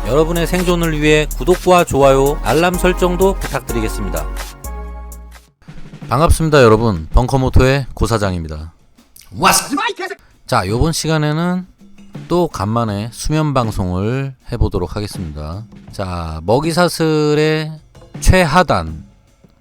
여러분의 생존을 위해 구독과 좋아요, 알람 설정도 부탁드리겠습니다. 반갑습니다 여러분, 벙커모토의 고사장입니다. 자, 요번 시간에는 또 간만에 수면 방송을 해보도록 하겠습니다. 자, 먹이사슬의 최하단,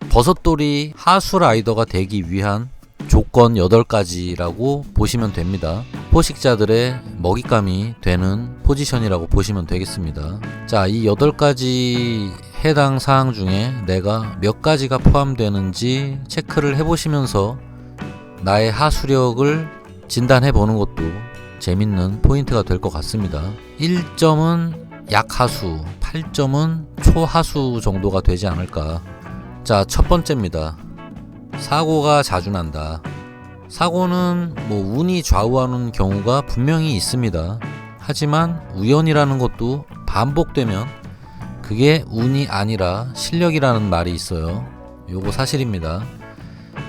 버섯돌이 하수 라이더가 되기 위한 조건 8가지라고 보시면 됩니다. 포식자들의 먹잇감이 되는 포지션이라고 보시면 되겠습니다. 자, 이 8가지 해당 사항 중에 내가 몇 가지가 포함되는지 체크를 해보시면서 나의 하수력을 진단해 보는 것도 재밌는 포인트가 될 것 같습니다. 1점은 약하수, 8점은 초하수 정도가 되지 않을까. 자, 첫 번째입니다. 사고가 자주 난다. 사고는 운이 좌우하는 경우가 분명히 있습니다. 하지만 우연이라는 것도 반복되면 그게 운이 아니라 실력이라는 말이 있어요. 요거 사실입니다.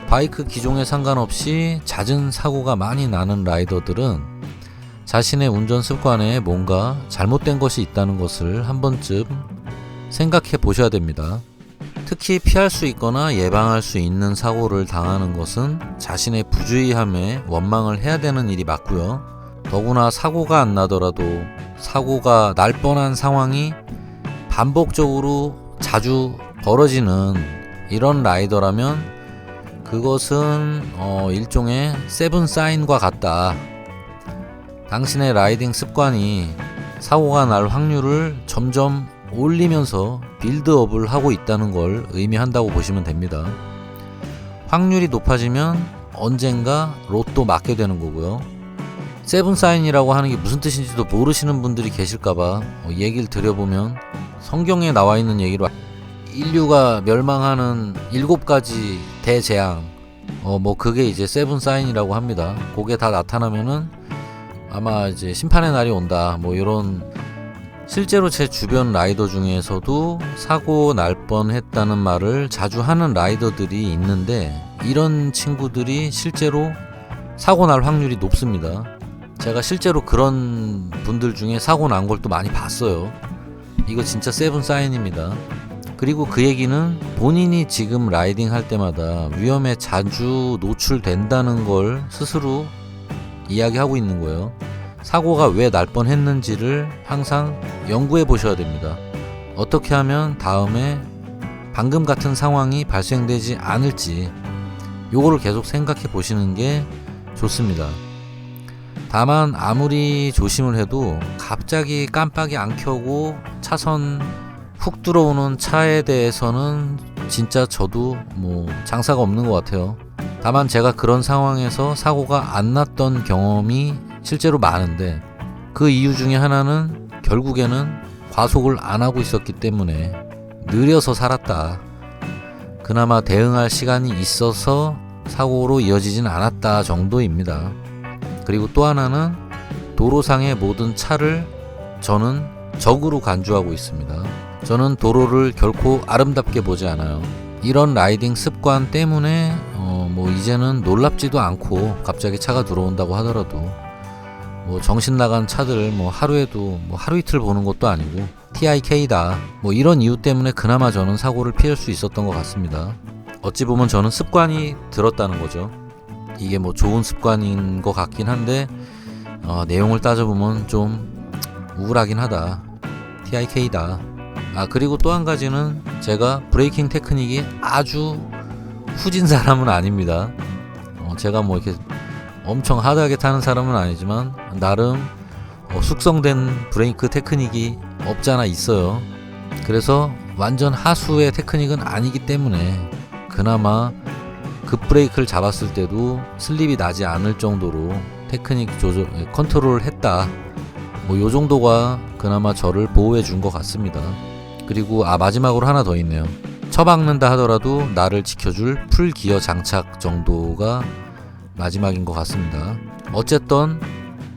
바이크 기종에 상관없이 잦은 사고가 많이 나는 라이더들은 자신의 운전 습관에 뭔가 잘못된 것이 있다는 것을 한 번쯤 생각해 보셔야 됩니다. 특히 피할 수 있거나 예방할 수 있는 사고를 당하는 것은 자신의 부주의함에 원망을 해야 되는 일이 맞고요. 더구나 사고가 안 나더라도 사고가 날 뻔한 상황이 반복적으로 자주 벌어지는 이런 라이더라면 그것은 일종의 세븐 사인과 같다. 당신의 라이딩 습관이 사고가 날 확률을 점점 올리면서 빌드업을 하고 있다는 걸 의미한다고 보시면 됩니다. 확률이 높아지면 언젠가 로또 맞게 되는 거고요. 세븐 사인이라고 하는 게 무슨 뜻인지도 모르시는 분들이 계실까봐 얘기를 드려보면, 성경에 나와 있는 얘기로 인류가 멸망하는 7가지 대재앙, 그게 이제 세븐 사인이라고 합니다. 그게 다 나타나면은 아마 이제 심판의 날이 온다, 이런. 실제로 제 주변 라이더 중에서도 사고 날 뻔했다는 말을 자주 하는 라이더들이 있는데, 이런 친구들이 실제로 사고 날 확률이 높습니다. 제가 실제로 그런 분들 중에 사고 난 걸 또 많이 봤어요. 이거 진짜 세븐 사인입니다. 그리고 그 얘기는 본인이 지금 라이딩 할 때마다 위험에 자주 노출된다는 걸 스스로 이야기하고 있는 거예요. 사고가 왜 날 뻔했는지를 항상 연구해 보셔야 됩니다. 어떻게 하면 다음에 방금 같은 상황이 발생되지 않을지, 요거를 계속 생각해 보시는 게 좋습니다. 다만 아무리 조심을 해도 갑자기 깜빡이 안 켜고 차선 훅 들어오는 차에 대해서는 진짜 저도 장사가 없는 것 같아요. 다만 제가 그런 상황에서 사고가 안 났던 경험이 실제로 많은데, 그 이유 중에 하나는 결국에는 과속을 안 하고 있었기 때문에 느려서 살았다. 그나마 대응할 시간이 있어서 사고로 이어지진 않았다 정도입니다. 그리고 또 하나는 도로상의 모든 차를 저는 적으로 간주하고 있습니다. 저는 도로를 결코 아름답게 보지 않아요. 이런 라이딩 습관 때문에 이제는 놀랍지도 않고, 갑자기 차가 들어온다고 하더라도 정신 나간 차들 하루에도 하루 이틀 보는 것도 아니고 TIK다 이런 이유 때문에 그나마 저는 사고를 피할 수 있었던 것 같습니다. 어찌 보면 저는 습관이 들었다는 거죠. 이게 좋은 습관인 것 같긴 한데 내용을 따져보면 좀 우울하긴 하다. TIK다. 그리고 또 한 가지는 제가 브레이킹 테크닉이 아주 후진 사람은 아닙니다. 제가 이렇게 엄청 하드하게 타는 사람은 아니지만 나름 숙성된 브레이크 테크닉이 없잖아 있어요. 그래서 완전 하수의 테크닉은 아니기 때문에 그나마 급 브레이크를 잡았을 때도 슬립이 나지 않을 정도로 테크닉 조절, 컨트롤을 했다. 요 정도가 그나마 저를 보호해 준 것 같습니다. 그리고 마지막으로 하나 더 있네요. 처박는다 하더라도 나를 지켜줄 풀기어 장착 정도가 마지막인 것 같습니다. 어쨌든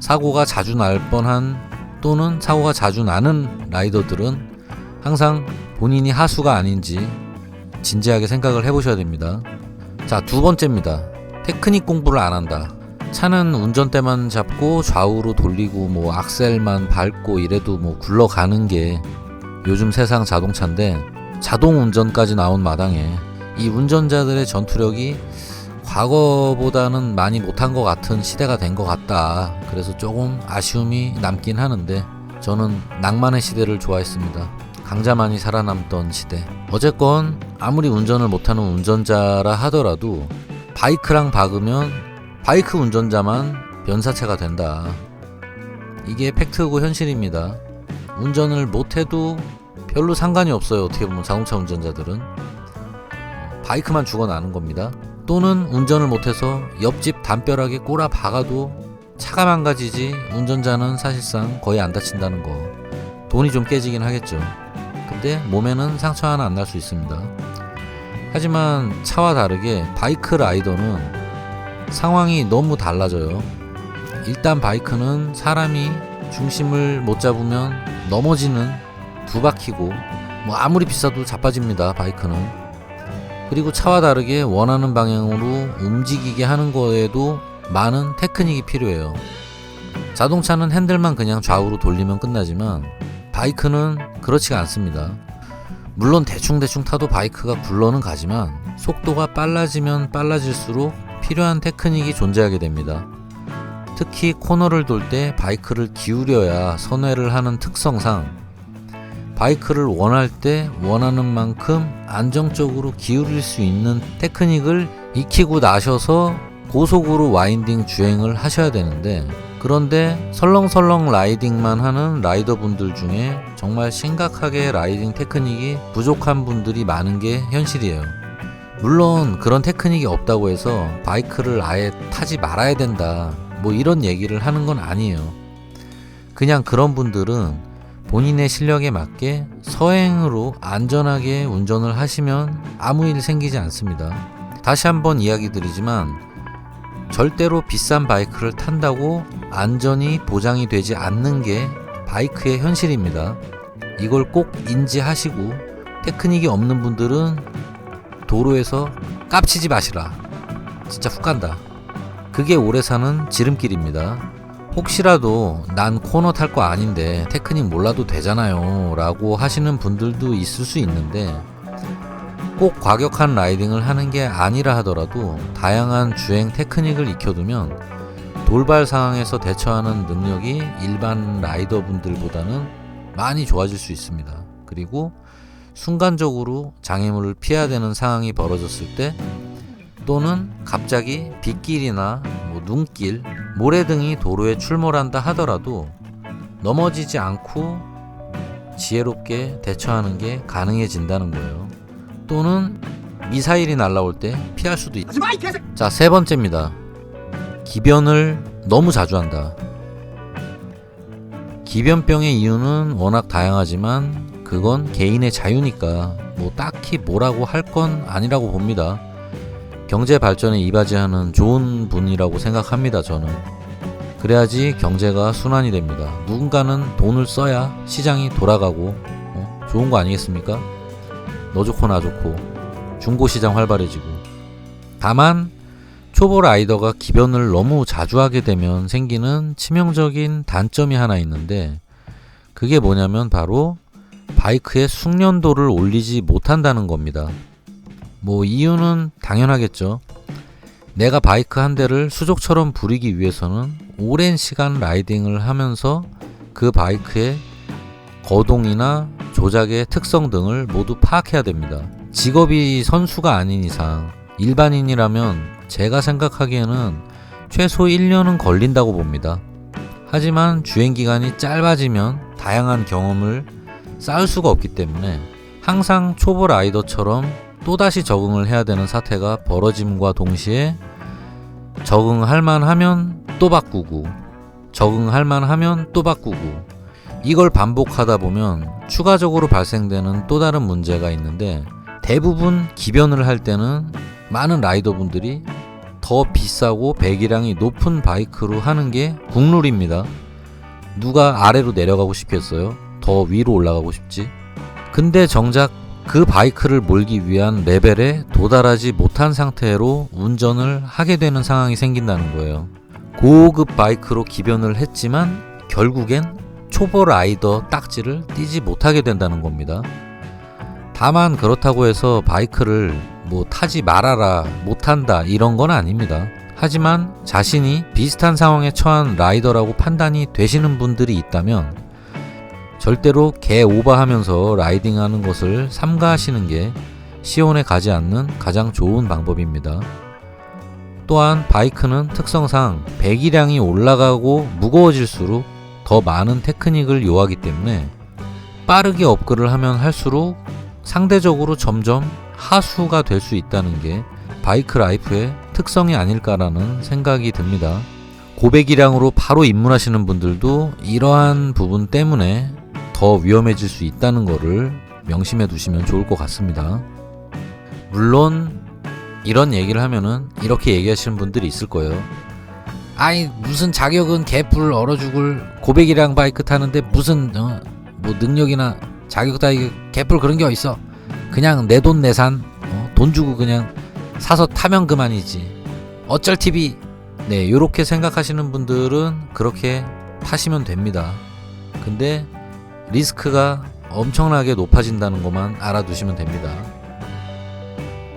사고가 자주 날 뻔한 또는 사고가 자주 나는 라이더들은 항상 본인이 하수가 아닌지 진지하게 생각을 해보셔야 됩니다. 자, 두 번째입니다. 테크닉 공부를 안 한다. 차는 운전대만 잡고 좌우로 돌리고 뭐 악셀만 밟고 이래도 뭐 굴러가는 게 요즘 세상 자동차인데, 자동 운전까지 나온 마당에 이 운전자들의 전투력이 과거보다는 많이 못한 것 같은 시대가 된 것 같다. 그래서 조금 아쉬움이 남긴 하는데, 저는 낭만의 시대를 좋아했습니다. 강자만이 살아남던 시대. 어쨌건 아무리 운전을 못하는 운전자라 하더라도 바이크랑 박으면 바이크 운전자만 변사체가 된다. 이게 팩트고 현실입니다. 운전을 못해도 별로 상관이 없어요. 어떻게 보면 자동차 운전자들은 바이크만 죽어나는 겁니다. 또는 운전을 못해서 옆집 담벼락에 꼬라 박아도 차가 망가지지 운전자는 사실상 거의 안 다친다는 거. 돈이 좀 깨지긴 하겠죠. 근데 몸에는 상처 하나 안 날 수 있습니다. 하지만 차와 다르게 바이크 라이더는 상황이 너무 달라져요. 일단 바이크는 사람이 중심을 못 잡으면 넘어지는 두바퀴고, 뭐 아무리 비싸도 자빠집니다. 바이크는. 그리고 차와 다르게 원하는 방향으로 움직이게 하는 거에도 많은 테크닉이 필요해요. 자동차는 핸들만 그냥 좌우로 돌리면 끝나지만 바이크는 그렇지가 않습니다. 물론 대충대충 타도 바이크가 굴러는 가지만 속도가 빨라지면 빨라질수록 필요한 테크닉이 존재하게 됩니다. 특히 코너를 돌 때 바이크를 기울여야 선회를 하는 특성상 바이크를 원할 때 원하는 만큼 안정적으로 기울일 수 있는 테크닉을 익히고 나셔서 고속으로 와인딩 주행을 하셔야 되는데, 그런데 설렁설렁 라이딩만 하는 라이더분들 중에 정말 심각하게 라이딩 테크닉이 부족한 분들이 많은 게 현실이에요. 물론 그런 테크닉이 없다고 해서 바이크를 아예 타지 말아야 된다, 뭐 이런 얘기를 하는 건 아니에요. 그냥 그런 분들은 본인의 실력에 맞게 서행으로 안전하게 운전을 하시면 아무 일 생기지 않습니다. 다시 한번 이야기 드리지만 절대로 비싼 바이크를 탄다고 안전이 보장이 되지 않는 게 바이크의 현실입니다. 이걸 꼭 인지하시고 테크닉이 없는 분들은 도로에서 깝치지 마시라. 진짜 훅 간다. 그게 오래 사는 지름길입니다. 혹시라도 난 코너 탈 거 아닌데 테크닉 몰라도 되잖아요 라고 하시는 분들도 있을 수 있는데, 꼭 과격한 라이딩을 하는 게 아니라 하더라도 다양한 주행 테크닉을 익혀두면 돌발 상황에서 대처하는 능력이 일반 라이더분들보다는 많이 좋아질 수 있습니다. 그리고 순간적으로 장애물을 피해야 되는 상황이 벌어졌을 때, 또는 갑자기 빗길이나 눈길, 모래 등이 도로에 출몰한다 하더라도 넘어지지 않고 지혜롭게 대처하는 게 가능해진다는 거예요. 또는 미사일이 날아올 때 피할 수도 있다. 자, 세 번째입니다. 기변을 너무 자주 한다. 기변병의 이유는 워낙 다양하지만 그건 개인의 자유니까 뭐 딱히 뭐라고 할 건 아니라고 봅니다. 경제 발전에 이바지하는 좋은 분이라고 생각합니다. 저는. 그래야지 경제가 순환이 됩니다. 누군가는 돈을 써야 시장이 돌아가고 좋은 거 아니겠습니까? 너 좋고 나 좋고 중고시장 활발해지고. 다만 초보 라이더가 기변을 너무 자주 하게 되면 생기는 치명적인 단점이 하나 있는데, 그게 뭐냐면 바로 바이크의 숙련도를 올리지 못한다는 겁니다. 뭐 이유는 당연하겠죠. 내가 바이크 한 대를 수족처럼 부리기 위해서는 오랜 시간 라이딩을 하면서 그 바이크의 거동이나 조작의 특성 등을 모두 파악해야 됩니다. 직업이 선수가 아닌 이상 일반인이라면 제가 생각하기에는 최소 1년은 걸린다고 봅니다. 하지만 주행기간이 짧아지면 다양한 경험을 쌓을 수가 없기 때문에 항상 초보 라이더처럼 또다시 적응을 해야 되는 사태가 벌어짐과 동시에 적응할 만하면 또 바꾸고 적응할 만하면 또 바꾸고, 이걸 반복하다 보면 추가적으로 발생되는 또 다른 문제가 있는데, 대부분 기변을 할 때는 많은 라이더분들이 더 비싸고 배기량이 높은 바이크로 하는 게 국룰입니다. 누가 아래로 내려가고 싶겠어요? 더 위로 올라가고 싶지. 근데 정작 그 바이크를 몰기 위한 레벨에 도달하지 못한 상태로 운전을 하게 되는 상황이 생긴다는 거예요. 고급 바이크로 기변을 했지만 결국엔 초보 라이더 딱지를 띄지 못하게 된다는 겁니다. 다만 그렇다고 해서 바이크를 뭐 타지 말아라, 못한다 이런 건 아닙니다. 하지만 자신이 비슷한 상황에 처한 라이더라고 판단이 되시는 분들이 있다면 절대로 개 오버하면서 라이딩하는 것을 삼가하시는 게 시온에 가지 않는 가장 좋은 방법입니다. 또한 바이크는 특성상 배기량이 올라가고 무거워질수록 더 많은 테크닉을 요하기 때문에 빠르게 업글을 하면 할수록 상대적으로 점점 하수가 될 수 있다는 게 바이크 라이프의 특성이 아닐까라는 생각이 듭니다. 고배기량으로 바로 입문하시는 분들도 이러한 부분 때문에 더 위험해질 수 있다는 거를 명심해 두시면 좋을 것 같습니다. 물론 이런 얘기를 하면은 이렇게 얘기하시는 분들이 있을 거예요. 아이 무슨 자격은 개뿔 얼어 죽을 고배기량 바이크 타는데 무슨 뭐 능력이나 자격 따위 개뿔 그런 게 어딨어. 그냥 내 돈 내산 돈 주고 그냥 사서 타면 그만이지. 어쩔 TV. 네, 요렇게 생각하시는 분들은 그렇게 타시면 됩니다. 근데 리스크가 엄청나게 높아진다는 것만 알아두시면 됩니다.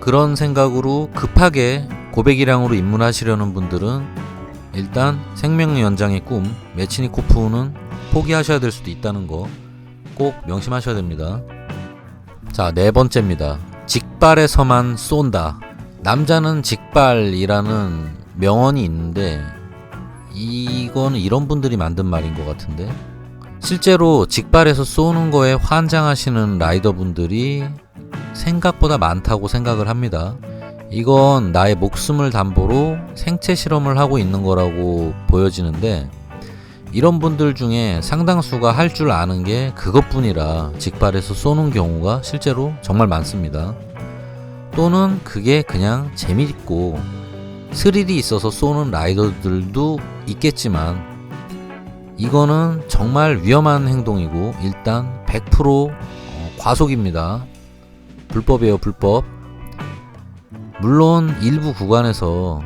그런 생각으로 급하게 고배기량으로 입문하시려는 분들은 일단 생명 연장의 꿈 메치니코프는 포기하셔야 될 수도 있다는 거 꼭 명심하셔야 됩니다. 자, 네 번째입니다. 직발에서만 쏜다. 남자는 직발이라는 명언이 있는데 이거는 이런 분들이 만든 말인 것 같은데, 실제로 직발에서 쏘는 거에 환장하시는 라이더분들이 생각보다 많다고 생각을 합니다. 이건 나의 목숨을 담보로 생체 실험을 하고 있는 거라고 보여지는데, 이런 분들 중에 상당수가 할 줄 아는 게 그것뿐이라 직발에서 쏘는 경우가 실제로 정말 많습니다. 또는 그게 그냥 재미있고 스릴이 있어서 쏘는 라이더들도 있겠지만 이거는 정말 위험한 행동이고 일단 100% 과속입니다. 불법이에요, 불법. 물론 일부 구간에서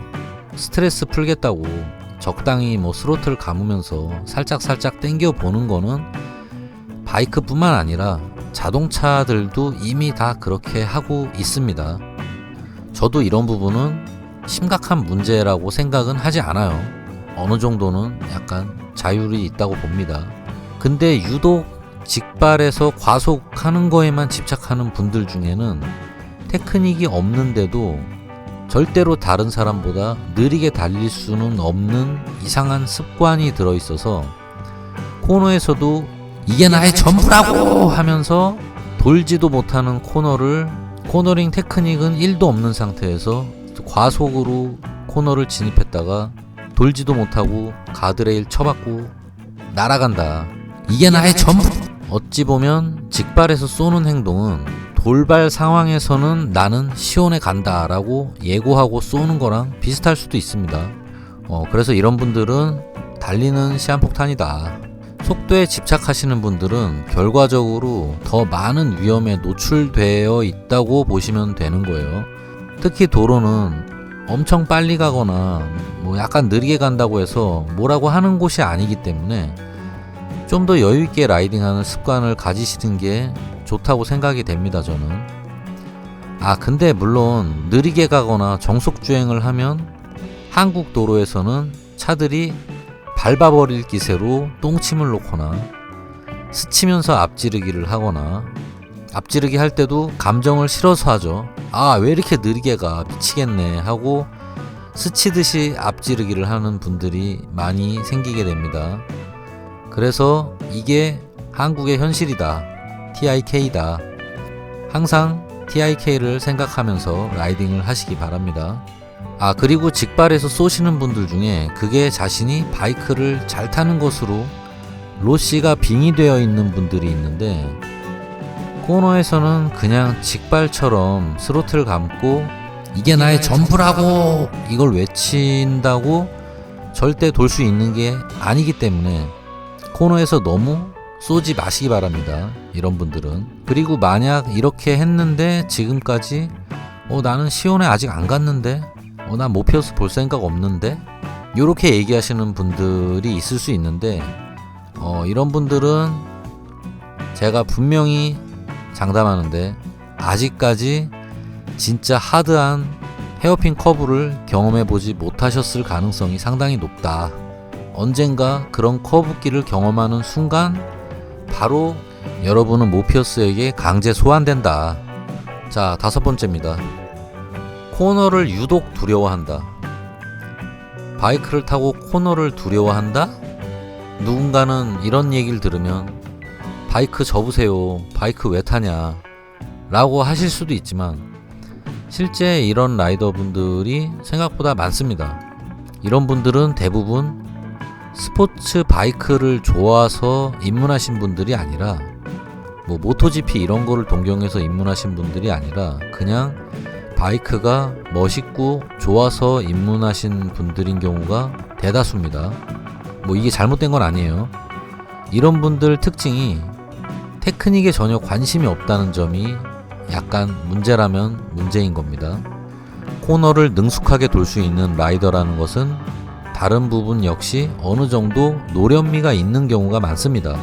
스트레스 풀겠다고 적당히 뭐 스로틀 감으면서 살짝 당겨 보는 거는 바이크뿐만 아니라 자동차들도 이미 다 그렇게 하고 있습니다. 저도 이런 부분은 심각한 문제라고 생각은 하지 않아요. 어느 정도는 약간 자율이 있다고 봅니다. 근데 유독 직발에서 과속하는 거에만 집착하는 분들 중에는 테크닉이 없는데도 절대로 다른 사람보다 느리게 달릴 수는 없는 이상한 습관이 들어있어서 코너에서도 이게 나의 전부라고 하면서 돌지도 못하는 코너를 코너링 테크닉은 1도 없는 상태에서 과속으로 코너를 진입했다가 돌지도 못하고 가드레일 쳐박고 날아간다. 이게 나의 전부! 어찌 보면 직발에서 쏘는 행동은 돌발 상황에서는 나는 시온에 간다 라고 예고하고 쏘는 거랑 비슷할 수도 있습니다. 그래서 이런 분들은 달리는 시한폭탄이다. 속도에 집착하시는 분들은 결과적으로 더 많은 위험에 노출되어 있다고 보시면 되는 거예요. 특히 도로는 엄청 빨리 가거나 뭐 약간 느리게 간다고 해서 뭐라고 하는 곳이 아니기 때문에 좀 더 여유있게 라이딩하는 습관을 가지시는 게 좋다고 생각이 됩니다, 저는. 근데 물론 느리게 가거나 정속주행을 하면 한국 도로에서는 차들이 밟아버릴 기세로 똥침을 놓거나 스치면서 앞지르기를 하거나, 앞지르기 할 때도 감정을 실어서 하죠. 왜 이렇게 느리게 가, 미치겠네 하고 스치듯이 앞지르기를 하는 분들이 많이 생기게 됩니다. 그래서 이게 한국의 현실이다, TIK다. 항상 TIK를 생각하면서 라이딩을 하시기 바랍니다. 그리고 직발에서 쏘시는 분들 중에 그게 자신이 바이크를 잘 타는 것으로 로시가 빙의되어 있는 분들이 있는데, 코너에서는 그냥 직발처럼 스로틀 감고 이게 나의 전부라고 이걸 외친다고 절대 돌 수 있는 게 아니기 때문에 코너에서 너무 쏘지 마시기 바랍니다, 이런 분들은. 그리고 만약 이렇게 했는데 지금까지 나는 시온에 아직 안 갔는데 난 모피어스 볼 생각 없는데 요렇게 얘기하시는 분들이 있을 수 있는데 이런 분들은 제가 분명히 장담하는데 아직까지 진짜 하드한 헤어핀 커브를 경험해보지 못하셨을 가능성이 상당히 높다. 언젠가 그런 커브길을 경험하는 순간 바로 여러분은 모피어스에게 강제 소환된다. 자, 5번째입니다. 코너를 유독 두려워한다. 바이크를 타고 코너를 두려워한다? 누군가는 이런 얘기를 들으면 바이크 접으세요. 바이크 왜 타냐? 라고 하실 수도 있지만 실제 이런 라이더분들이 생각보다 많습니다. 이런 분들은 대부분 스포츠 바이크를 좋아서 입문하신 분들이 아니라 모토GP 이런 거를 동경해서 입문하신 분들이 아니라 그냥 바이크가 멋있고 좋아서 입문하신 분들인 경우가 대다수입니다. 이게 잘못된 건 아니에요. 이런 분들 특징이 테크닉에 전혀 관심이 없다는 점이 약간 문제라면 문제인 겁니다. 코너를 능숙하게 돌 수 있는 라이더라는 것은 다른 부분 역시 어느 정도 노련미가 있는 경우가 많습니다.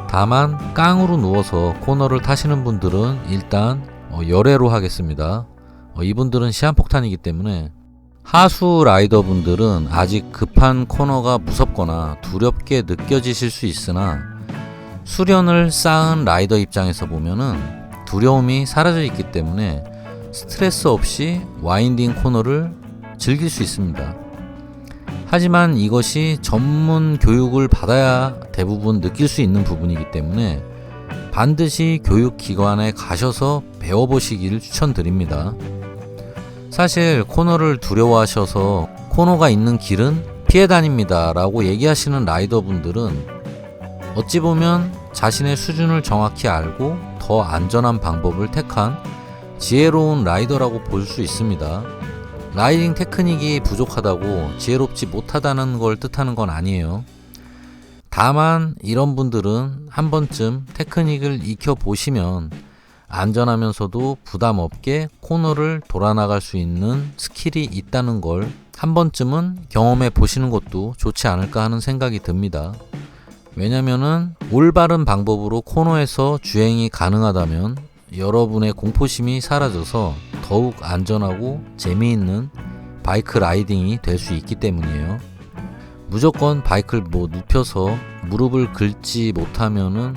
다만 깡으로 누워서 코너를 타시는 분들은 일단 열애로 하겠습니다. 이분들은 시한폭탄이기 때문에 하수 라이더 분들은 아직 급한 코너가 무섭거나 두렵게 느껴지실 수 있으나 수련을 쌓은 라이더 입장에서 보면은 두려움이 사라져 있기 때문에 스트레스 없이 와인딩 코너를 즐길 수 있습니다. 하지만 이것이 전문 교육을 받아야 대부분 느낄 수 있는 부분이기 때문에 반드시 교육기관에 가셔서 배워보시기를 추천드립니다. 사실 코너를 두려워하셔서 코너가 있는 길은 피해 다닙니다 라고 얘기하시는 라이더분들은 어찌 보면 자신의 수준을 정확히 알고 더 안전한 방법을 택한 지혜로운 라이더라고 볼 수 있습니다. 라이딩 테크닉이 부족하다고 지혜롭지 못하다는 걸 뜻하는 건 아니에요. 다만 이런 분들은 한 번쯤 테크닉을 익혀보시면 안전하면서도 부담 없게 코너를 돌아나갈 수 있는 스킬이 있다는 걸 한 번쯤은 경험해 보시는 것도 좋지 않을까 하는 생각이 듭니다. 왜냐면은 올바른 방법으로 코너에서 주행이 가능하다면 여러분의 공포심이 사라져서 더욱 안전하고 재미있는 바이크 라이딩이 될 수 있기 때문이에요. 무조건 바이크를 눕혀서 무릎을 긁지 못하면은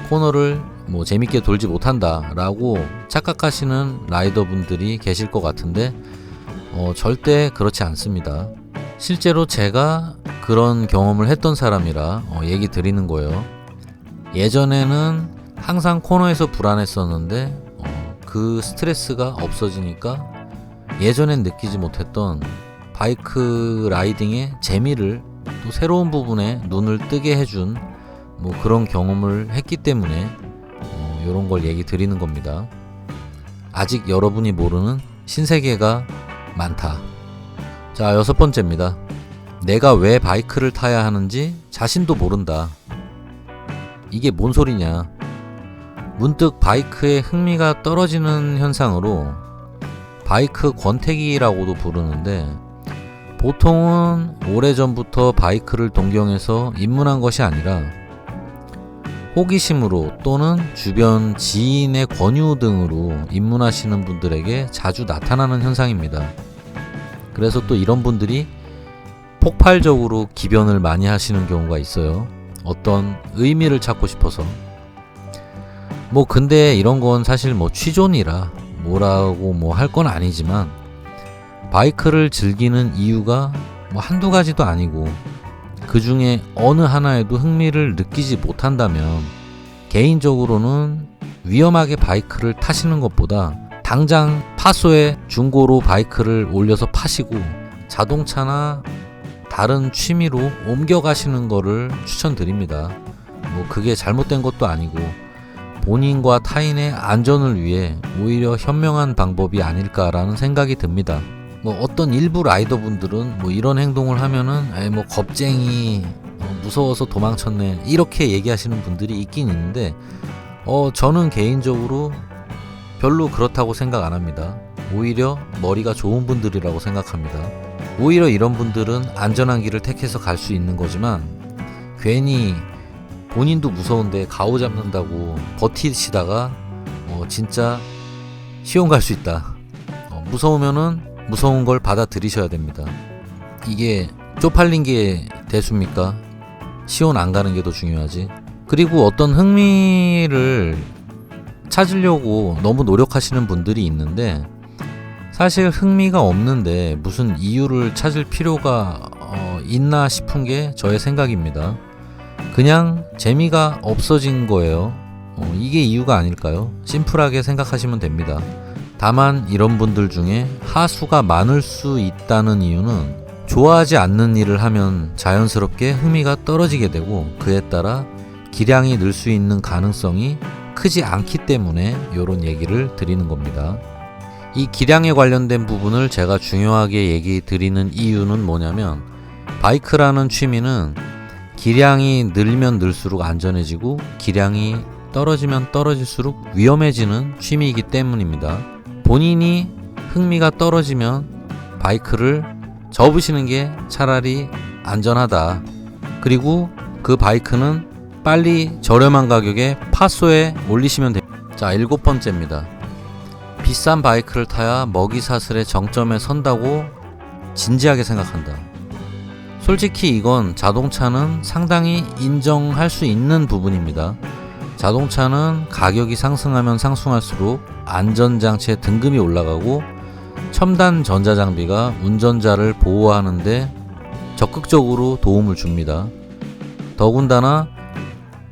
코너를 재밌게 돌지 못한다 라고 착각하시는 라이더분들이 계실 것 같은데 절대 그렇지 않습니다. 실제로 제가 그런 경험을 했던 사람이라 얘기 드리는 거예요. 예전에는 항상 코너에서 불안했었는데 그 스트레스가 없어지니까 예전엔 느끼지 못했던 바이크 라이딩의 재미를 또 새로운 부분에 눈을 뜨게 해준 그런 경험을 했기 때문에 이런 걸 얘기 드리는 겁니다. 아직 여러분이 모르는 신세계가 많다. 자, 6번째입니다. 내가 왜 바이크를 타야 하는지 자신도 모른다. 이게 뭔 소리냐. 문득 바이크에 흥미가 떨어지는 현상으로 바이크 권태기라고도 부르는데 보통은 오래전부터 바이크를 동경해서 입문한 것이 아니라 호기심으로 또는 주변 지인의 권유 등으로 입문하시는 분들에게 자주 나타나는 현상입니다. 그래서 또 이런 분들이 폭발적으로 기변을 많이 하시는 경우가 있어요. 어떤 의미를 찾고 싶어서. 근데 이런 건 사실 취존이라 뭐라고 할 건 아니지만 바이크를 즐기는 이유가 한두 가지도 아니고 그 중에 어느 하나에도 흥미를 느끼지 못한다면 개인적으로는 위험하게 바이크를 타시는 것보다 당장 파소에 중고로 바이크를 올려서 파시고 자동차나 다른 취미로 옮겨가시는 거를 추천드립니다. 그게 잘못된 것도 아니고 본인과 타인의 안전을 위해 오히려 현명한 방법이 아닐까라는 생각이 듭니다. 어떤 일부 라이더분들은 이런 행동을 하면은 겁쟁이 무서워서 도망쳤네 이렇게 얘기하시는 분들이 있긴 있는데 저는 개인적으로 별로 그렇다고 생각 안 합니다. 오히려 머리가 좋은 분들이라고 생각합니다. 오히려 이런 분들은 안전한 길을 택해서 갈 수 있는 거지만 괜히 본인도 무서운데 가오 잡는다고 버티시다가 진짜 시험 갈 수 있다. 무서우면은 무서운 걸 받아들이셔야 됩니다. 이게 쪽팔린 게 대수입니까? 시온 안 가는 게 더 중요하지. 그리고 어떤 흥미를 찾으려고 너무 노력하시는 분들이 있는데 사실 흥미가 없는데 무슨 이유를 찾을 필요가 있나 싶은 게 저의 생각입니다. 그냥 재미가 없어진 거예요. 이게 이유가 아닐까요? 심플하게 생각하시면 됩니다. 다만 이런 분들 중에 하수가 많을 수 있다는 이유는 좋아하지 않는 일을 하면 자연스럽게 흥미가 떨어지게 되고 그에 따라 기량이 늘 수 있는 가능성이 크지 않기 때문에 이런 얘기를 드리는 겁니다. 이 기량에 관련된 부분을 제가 중요하게 얘기 드리는 이유는 뭐냐면 바이크라는 취미는 기량이 늘면 늘수록 안전해지고 기량이 떨어지면 떨어질수록 위험해지는 취미이기 때문입니다. 본인이 흥미가 떨어지면 바이크를 접으시는 게 차라리 안전하다. 그리고 그 바이크는 빨리 저렴한 가격에 파소에 올리시면 됩니다. 자, 7번째입니다. 비싼 바이크를 타야 먹이사슬의 정점에 선다고 진지하게 생각한다. 솔직히 이건 자동차는 상당히 인정할 수 있는 부분입니다. 자동차는 가격이 상승하면 상승할수록 안전장치의 등급이 올라가고 첨단 전자장비가 운전자를 보호하는데 적극적으로 도움을 줍니다. 더군다나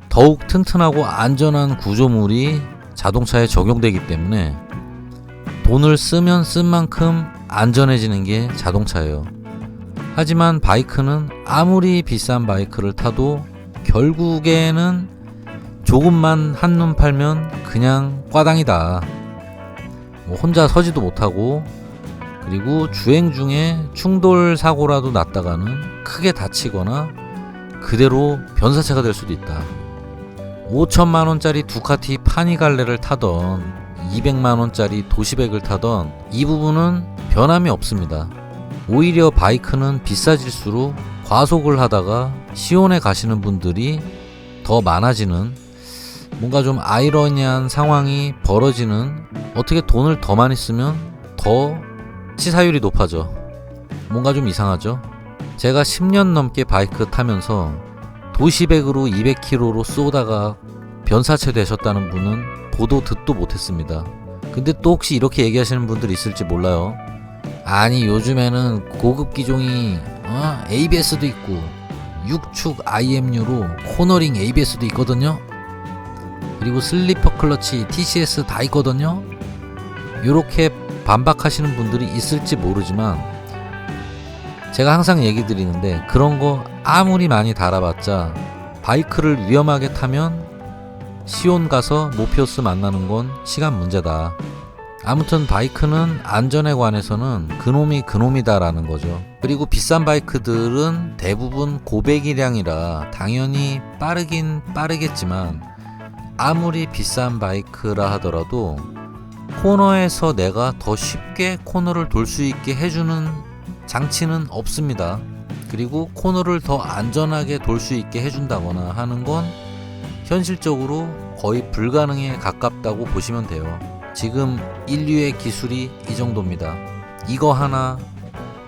더욱 튼튼하고 안전한 구조물이 자동차에 적용되기 때문에 돈을 쓰면 쓴 만큼 안전해지는 게 자동차예요. 하지만 바이크는 아무리 비싼 바이크를 타도 결국에는 조금만 한눈 팔면 그냥 꽈당이다. 혼자 서지도 못하고 그리고 주행 중에 충돌 사고라도 났다가는 크게 다치거나 그대로 변사체가 될 수도 있다. 5천만원짜리 두카티 파니갈레를 타던 200만원짜리 도시백을 타던 이 부분은 변함이 없습니다. 오히려 바이크는 비싸질수록 과속을 하다가 시온에 가시는 분들이 더 많아지는 뭔가 좀 아이러니한 상황이 벌어지는 어떻게 돈을 더 많이 쓰면 더 치사율이 높아져. 뭔가 좀 이상하죠? 제가 10년 넘게 바이크 타면서 도시백으로 200km로 쏘다가 변사체 되셨다는 분은 보도 듣도 못했습니다. 근데 또 혹시 이렇게 얘기하시는 분들 있을지 몰라요. 아니 요즘에는 고급 기종이 ABS도 있고 6축 IMU로 코너링 ABS도 있거든요. 그리고 슬리퍼 클러치 TCS 다 있거든요. 요렇게 반박하시는 분들이 있을지 모르지만 제가 항상 얘기 드리는데 그런 거 아무리 많이 달아봤자 바이크를 위험하게 타면 시온 가서 모피우스 만나는 건 시간 문제다. 아무튼 바이크는 안전에 관해서는 그놈이 그놈이다라는 거죠. 그리고 비싼 바이크들은 대부분 고배기량이라 당연히 빠르긴 빠르겠지만 아무리 비싼 바이크라 하더라도 코너에서 내가 더 쉽게 코너를 돌 수 있게 해주는 장치는 없습니다. 그리고 코너를 더 안전하게 돌 수 있게 해준다거나 하는 건 현실적으로 거의 불가능에 가깝다고 보시면 돼요. 지금 인류의 기술이 이 정도입니다. 이거 하나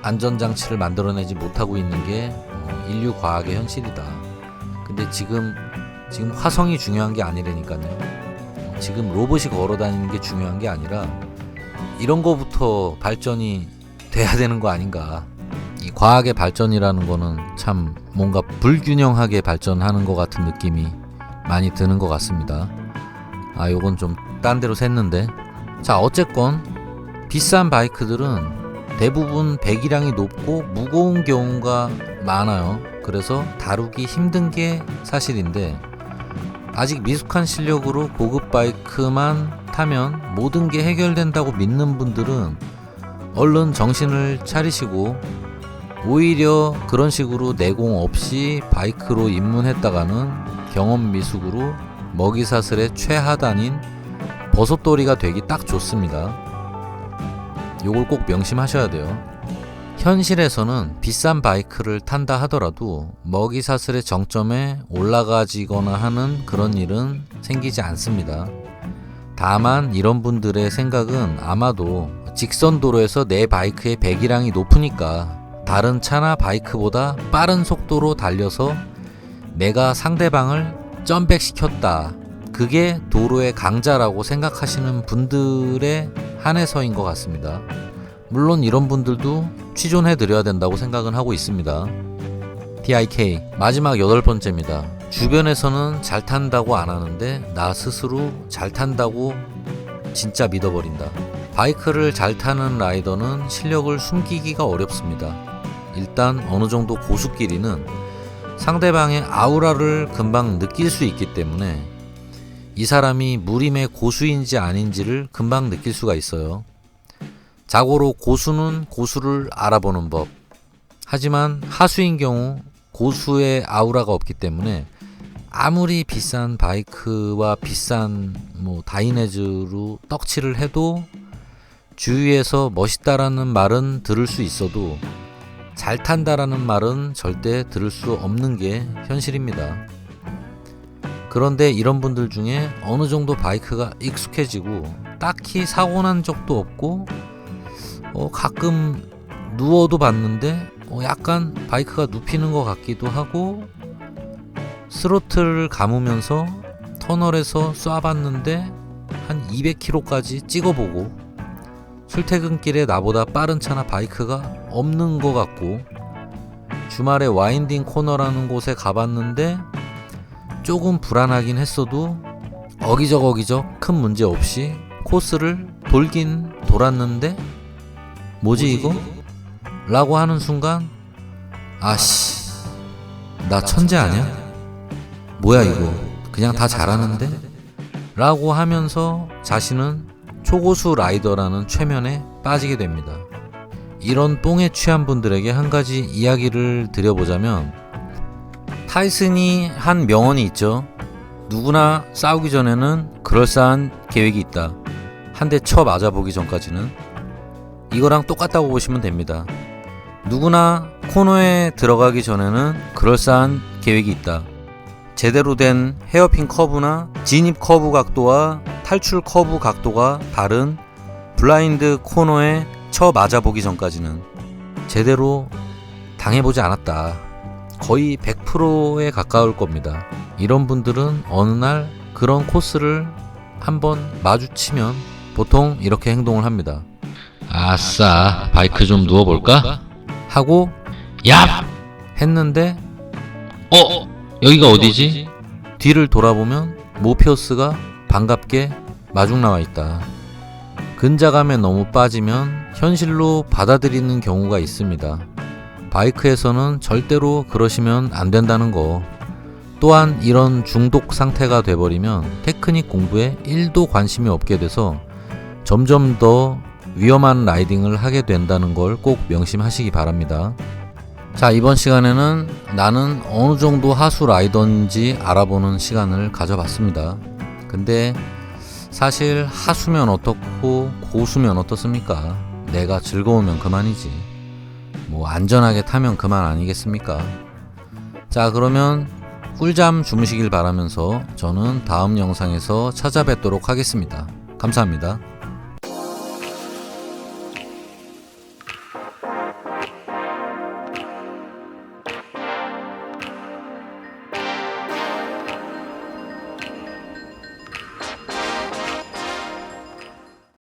안전장치를 만들어내지 못하고 있는 게 인류 과학의 현실이다. 근데 지금 화성이 중요한 게 아니라니까요. 지금 로봇이 걸어다니는 게 중요한 게 아니라 이런 거부터 발전이 돼야 되는 거 아닌가. 이 과학의 발전이라는 거는 참 뭔가 불균형하게 발전하는 것 같은 느낌이 많이 드는 것 같습니다. 요건 좀 딴 데로 샜는데. 자, 어쨌건 비싼 바이크들은 대부분 배기량이 높고 무거운 경우가 많아요. 그래서 다루기 힘든 게 사실인데 아직 미숙한 실력으로 고급 바이크만 타면 모든 게 해결된다고 믿는 분들은 얼른 정신을 차리시고 오히려 그런 식으로 내공 없이 바이크로 입문했다가는 경험 미숙으로 먹이사슬의 최하단인 버섯돌이가 되기 딱 좋습니다. 요걸 꼭 명심하셔야 돼요. 현실에서는 비싼 바이크를 탄다 하더라도 먹이사슬의 정점에 올라가지거나 하는 그런 일은 생기지 않습니다. 다만 이런 분들의 생각은 아마도 직선 도로에서 내 바이크의 배기량이 높으니까 다른 차나 바이크보다 빠른 속도로 달려서 내가 상대방을 점백시켰다. 그게 도로의 강자라고 생각하시는 분들의 한해서인 것 같습니다. 물론 이런 분들도 취존해드려야 된다고 생각은 하고 있습니다. TIK 마지막 8번째입니다. 주변에서는 잘 탄다고 안 하는데 나 스스로 잘 탄다고 진짜 믿어버린다. 바이크를 잘 타는 라이더는 실력을 숨기기가 어렵습니다. 일단 어느 정도 고수끼리는 상대방의 아우라를 금방 느낄 수 있기 때문에 이 사람이 무림의 고수인지 아닌지를 금방 느낄 수가 있어요. 자고로 고수는 고수를 알아보는 법. 하지만 하수인 경우 고수의 아우라가 없기 때문에 아무리 비싼 바이크와 비싼 다이내즈로 떡칠을 해도 주위에서 멋있다라는 말은 들을 수 있어도 잘 탄다라는 말은 절대 들을 수 없는 게 현실입니다. 그런데 이런 분들 중에 어느 정도 바이크가 익숙해지고 딱히 사고 난 적도 없고 가끔 누워도 봤는데 약간 바이크가 눕히는 것 같기도 하고 스로틀을 감으면서 터널에서 쏴봤는데 한 200km까지 찍어보고 출퇴근길에 나보다 빠른 차나 바이크가 없는 것 같고 주말에 와인딩 코너라는 곳에 가봤는데 조금 불안하긴 했어도 어기적 큰 문제 없이 코스를 돌긴 돌았는데 뭐지 이거? 라고 하는 순간 아씨 나 천재 아니야? 뭐야 이거 그냥 다 잘하는데? 라고 하면서 자신은 초고수 라이더라는 최면에 빠지게 됩니다. 이런 뽕에 취한 분들에게 한 가지 이야기를 드려보자면 타이슨이 한 명언이 있죠. 누구나 싸우기 전에는 그럴싸한 계획이 있다. 한 대 쳐 맞아보기 전까지는. 이거랑 똑같다고 보시면 됩니다. 누구나 코너에 들어가기 전에는 그럴싸한 계획이 있다. 제대로 된 헤어핀 커브나 진입 커브 각도와 탈출 커브 각도가 다른 블라인드 코너에 쳐 맞아보기 전까지는 제대로 당해보지 않았다. 거의 100%에 가까울 겁니다. 이런 분들은 어느 날 그런 코스를 한번 마주치면 보통 이렇게 행동을 합니다. 아싸 바이크 좀 누워볼까? 하고 야! 했는데 여기가 어디지? 뒤를 돌아보면 모피어스가 반갑게 마중 나와 있다. 근자감에 너무 빠지면 현실로 받아들이는 경우가 있습니다. 바이크에서는 절대로 그러시면 안 된다는 거. 또한 이런 중독 상태가 돼버리면 테크닉 공부에 1도 관심이 없게 돼서 점점 더 위험한 라이딩을 하게 된다는 걸 꼭 명심하시기 바랍니다. 자, 이번 시간에는 나는 어느 정도 하수 라이더인지 알아보는 시간을 가져봤습니다. 근데 사실 하수면 어떻고 고수면 어떻습니까? 내가 즐거우면 그만이지. 안전하게 타면 그만 아니겠습니까? 자, 그러면 꿀잠 주무시길 바라면서 저는 다음 영상에서 찾아뵙도록 하겠습니다. 감사합니다.